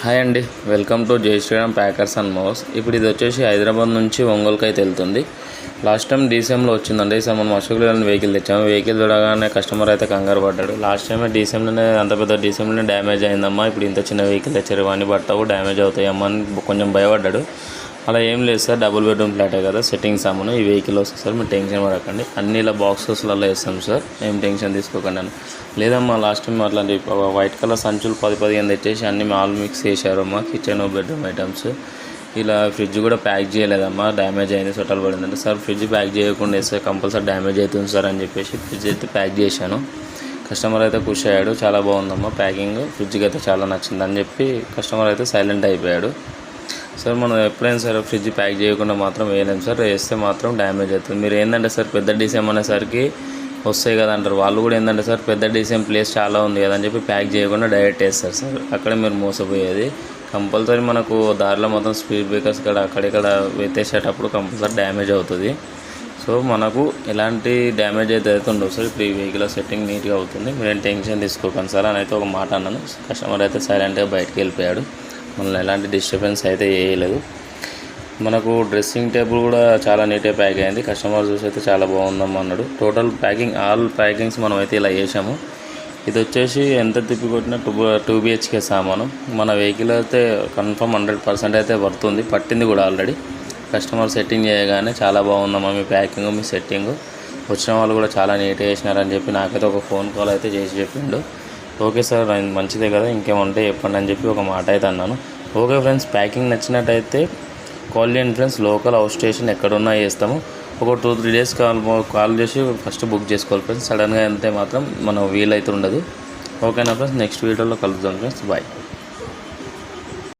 Hi అండి, welcome to జై Sriram packers and Morse. ఇప్పుడు ఇది వచ్చేసి హైదరాబాద్ నుంచి ఒంగోలుకి అయితే వెళ్తుంది. లాస్ట్ టైం డీసీఎంలో వచ్చిందండి. ఈసారి మనం అశోక్ లేలాండ్ వెహికల్ తెచ్చాము. వెహికల్ చూడగానే కస్టమర్ అయితే కంగారు పడ్డాడు. లాస్ట్ టైమే డీసీఎంలోనే అంత పెద్ద డీసీఎంలోనే డ్యామేజ్ అయిందమ్మా, ఇప్పుడు ఇంత చిన్న వెహికల్ తెచ్చారు, ఇవన్నీ పట్టవు, డ్యామేజ్ అవుతాయమ్మా అని కొంచెం భయపడ్డాడు. అలా ఏం లేదు సార్, డబుల్ బెడ్రూమ్ ఫ్లాటే కదా, సెట్టింగ్స్ సామాను ఈ వెహికల్ వస్తుంది సార్, మీరు టెన్షన్ పడకండి, అన్ని ఇలా బాక్సెస్లలో వేస్తాం సార్, ఏం టెన్షన్ తీసుకోకండి అని. లేదమ్మా లాస్ట్ టైం అట్లాంటి వైట్ కలర్ సంచులు 10-15 తెచ్చేసి అన్ని ఆల్ మిక్స్ చేశారు అమ్మా, కిచెన్ బెడ్రూమ్ ఐటమ్స్. ఇలా ఫ్రిడ్జ్ కూడా ప్యాక్ చేయలేదమ్మా, డ్యామేజ్ అయింది, సొట్టలు పడిందంటే సార్ ఫ్రిడ్జ్ ప్యాక్ చేయకుండా వేస్తే కంపల్సరీ డ్యామేజ్ అవుతుంది సార్ అని చెప్పేసి ఫ్రిడ్జ్ అయితే ప్యాక్ చేశాను. కస్టమర్ అయితే ఖుషి అయ్యాడు, చాలా బాగుందమ్మా ప్యాకింగ్, ఫ్రిడ్జ్కి అయితే చాలా నచ్చింది అని చెప్పి కస్టమర్ అయితే సైలెంట్ అయిపోయాడు. సార్ మనం ఎప్పుడైనా సరే ఫ్రిడ్జ్ ప్యాక్ చేయకుండా మాత్రం వేయలేము సార్, వేస్తే మాత్రం డ్యామేజ్ అవుతుంది. మీరు ఏంటంటే సార్ పెద్ద డీసీఎం అనేసరికి వస్తాయి కదా అంటారు, వాళ్ళు కూడా ఏంటంటే సార్ పెద్ద డీసీఎం ప్లేస్ చాలా ఉంది కదా అని చెప్పి ప్యాక్ చేయకుండా డైరెక్ట్ వేస్తారు సార్, అక్కడే మీరు మోసపోయేది. కంపల్సరీ మనకు దారిలో మొత్తం స్పీడ్ బ్రేకర్స్ కూడా అక్కడిక్కడ ఎత్తేసేటప్పుడు కంపల్సరీ డ్యామేజ్ అవుతుంది. సో మనకు ఎలాంటి డ్యామేజ్ అయితే ఉండవు సార్. ఇప్పుడు ఈ వెహికల్ సెట్టింగ్ నీట్గా అవుతుంది, మీరేం టెన్షన్ తీసుకోకండి సార్ అని అయితే ఒక మాట అన్నాను. కస్టమర్ అయితే సైలెంట్గా బయటకు వెళ్ళిపోయాడు, మనల్ని ఎలాంటి డిస్టర్బెన్స్ అయితే వేయలేదు. మనకు డ్రెస్సింగ్ టేబుల్ కూడా చాలా నీట్గా ప్యాక్ అయింది, కస్టమర్ చూసి అయితే చాలా బాగుందమ్మా అన్నాడు. టోటల్ ప్యాకింగ్ ఆల్ ప్యాకింగ్స్ మనం అయితే ఇలా చేసాము. ఇది వచ్చేసి ఎంత తిప్పి కొట్టినా 2 BHK సామాను. మన వెహికల్ అయితే కన్ఫర్మ్ 100% అయితే పడుతుంది, పట్టింది కూడా ఆల్రెడీ. కస్టమర్ సెట్టింగ్ చేయగానే చాలా బాగుందమ్మా మీ ప్యాకింగ్, మీ సెట్టింగ్, వచ్చిన వాళ్ళు కూడా చాలా నీట్గా చేసినారని చెప్పి నాకైతే ఒక ఫోన్ కాల్ అయితే చేసి చెప్పిండు. ఓకే సార్ మంచిదే కదా, ఇంకేముంటే చెప్పండి అని చెప్పి ఒక మాట అయితే అన్నాను. ఓకే ఫ్రెండ్స్, ప్యాకింగ్ నచ్చినట్టయితే కాల్ చేయండి ఫ్రెండ్స్, లోకల్ హౌస్ స్టేషన్ ఎక్కడున్నా చేస్తాము. ఒక 2-3 డేస్ కాల్ చేసి ఫస్ట్ బుక్ చేసుకోవాలి ఫ్రెండ్స్, సడన్గా వెళ్తే మాత్రం మనం వీలైతే ఉండదు. ఓకేనా ఫ్రెండ్స్, నెక్స్ట్ వీడియోలో కలుద్దాం ఫ్రెండ్స్, బాయ్.